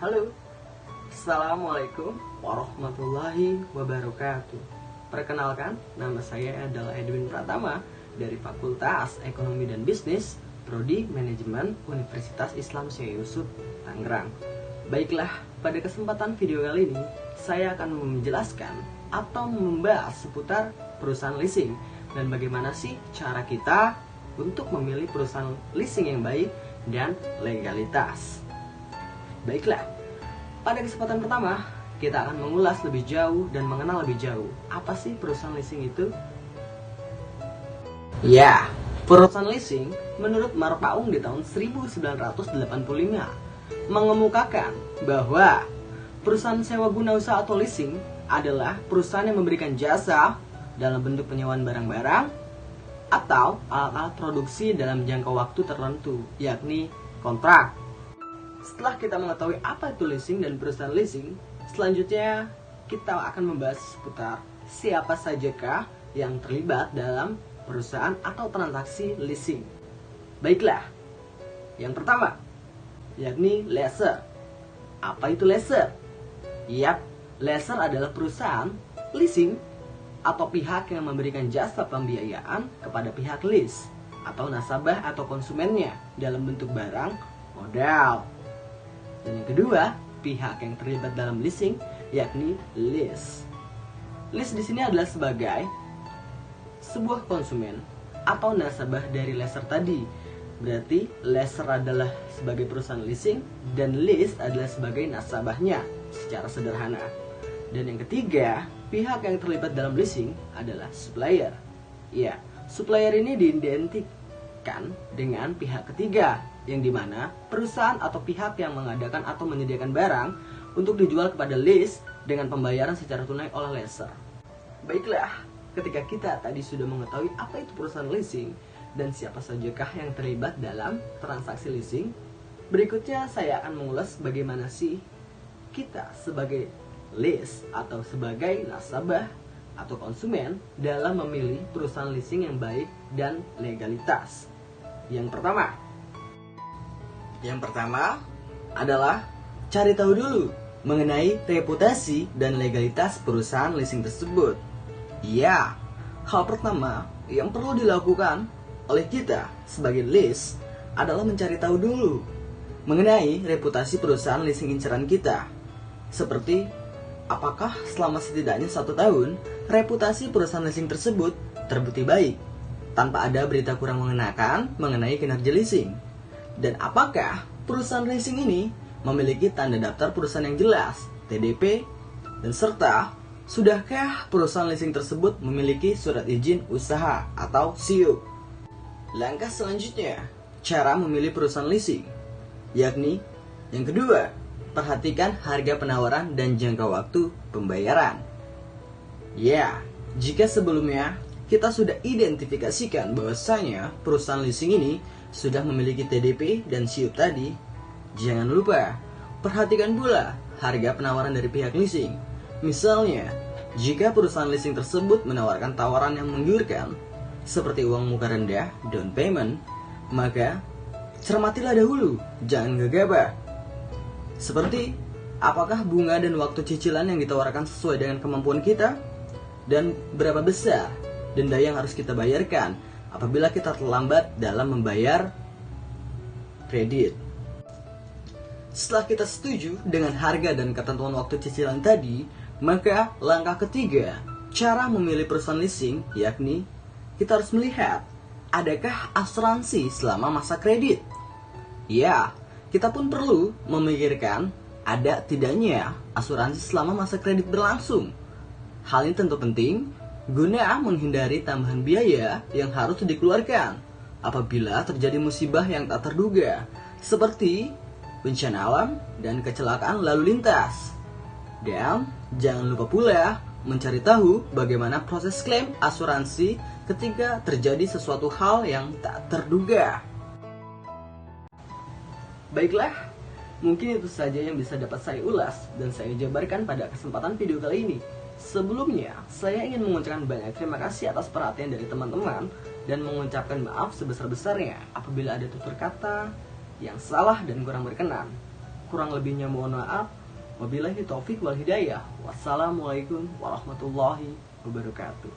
Halo, Assalamualaikum warahmatullahi wabarakatuh. Perkenalkan, nama saya adalah Edwin Pratama dari Fakultas Ekonomi dan Bisnis, Prodi Manajemen Universitas Islam Syekh Yusuf, Tangerang. Baiklah, pada kesempatan video kali ini, saya akan menjelaskan atau membahas seputar perusahaan leasing dan bagaimana sih cara kita untuk memilih perusahaan leasing yang baik dan legalitas. Baiklah, pada kesempatan pertama, kita akan mengulas lebih jauh dan mengenal lebih jauh apa sih perusahaan leasing itu. Ya, perusahaan leasing menurut Marpaung di tahun 1985 mengemukakan bahwa perusahaan sewa guna usaha atau leasing adalah perusahaan yang memberikan jasa dalam bentuk penyewaan barang-barang atau alat-alat produksi dalam jangka waktu tertentu, yakni kontrak. Setelah kita mengetahui apa itu leasing dan perusahaan leasing, selanjutnya kita akan membahas seputar siapa sajakah yang terlibat dalam perusahaan atau transaksi leasing. Baiklah, yang pertama, yakni lessor. Apa itu lessor? Yap, lessor adalah perusahaan leasing atau pihak yang memberikan jasa pembiayaan kepada pihak lease atau nasabah atau konsumennya dalam bentuk barang, modal. Dan yang kedua, pihak yang terlibat dalam leasing yakni lease. Lease di sini adalah sebagai sebuah konsumen atau nasabah dari lessor tadi. Berarti lessor adalah sebagai perusahaan leasing dan lease adalah sebagai nasabahnya secara sederhana. Dan yang ketiga, pihak yang terlibat dalam leasing adalah supplier. Ya, supplier ini diidentikan dengan pihak ketiga, yang dimana perusahaan atau pihak yang mengadakan atau menyediakan barang untuk dijual kepada lease dengan pembayaran secara tunai oleh lessor. Baiklah, ketika kita tadi sudah mengetahui apa itu perusahaan leasing dan siapa sajakah yang terlibat dalam transaksi leasing, berikutnya saya akan mengulas bagaimana sih kita sebagai lease atau sebagai nasabah atau konsumen dalam memilih perusahaan leasing yang baik dan legalitas. Yang pertama adalah cari tahu dulu mengenai reputasi dan legalitas perusahaan leasing tersebut. Ya, hal pertama yang perlu dilakukan oleh kita sebagai lease adalah mencari tahu dulu mengenai reputasi perusahaan leasing inceran kita. Seperti, apakah selama setidaknya 1 tahun reputasi perusahaan leasing tersebut terbukti baik tanpa ada berita kurang mengenakan mengenai kinerja leasing. Dan apakah perusahaan leasing ini memiliki tanda daftar perusahaan yang jelas, TDP, dan serta sudahkah perusahaan leasing tersebut memiliki surat izin usaha atau SIUP. Langkah selanjutnya, cara memilih perusahaan leasing, yakni yang kedua, perhatikan harga penawaran dan jangka waktu pembayaran. Ya, jika sebelumnya kita sudah identifikasikan bahwasanya perusahaan leasing ini sudah memiliki TDP dan SIUP tadi, jangan lupa perhatikan pula harga penawaran dari pihak leasing. Misalnya, jika perusahaan leasing tersebut menawarkan tawaran yang menggiurkan seperti uang muka rendah, down payment, maka cermatilah dahulu, jangan gegabah. Seperti, apakah bunga dan waktu cicilan yang ditawarkan sesuai dengan kemampuan kita? Dan berapa besar denda yang harus kita bayarkan apabila kita terlambat dalam membayar kredit. Setelah kita setuju dengan harga dan ketentuan waktu cicilan tadi, maka langkah ketiga, cara memilih perusahaan leasing, yakni kita harus melihat adakah asuransi selama masa kredit. Ya, kita pun perlu memikirkan ada tidaknya asuransi selama masa kredit berlangsung. Hal ini tentu penting guna menghindari tambahan biaya yang harus dikeluarkan apabila terjadi musibah yang tak terduga, seperti bencana alam dan kecelakaan lalu lintas. Dan jangan lupa pula mencari tahu bagaimana proses klaim asuransi ketika terjadi sesuatu hal yang tak terduga. Baiklah, mungkin itu saja yang bisa dapat saya ulas dan saya jabarkan pada kesempatan video kali ini. Sebelumnya, saya ingin mengucapkan banyak terima kasih atas perhatian dari teman-teman dan mengucapkan maaf sebesar-besarnya apabila ada tutur kata yang salah dan kurang berkenan. Kurang lebihnya mohon maaf. Wabillahi taufik wal hidayah. Wassalamualaikum warahmatullahi wabarakatuh.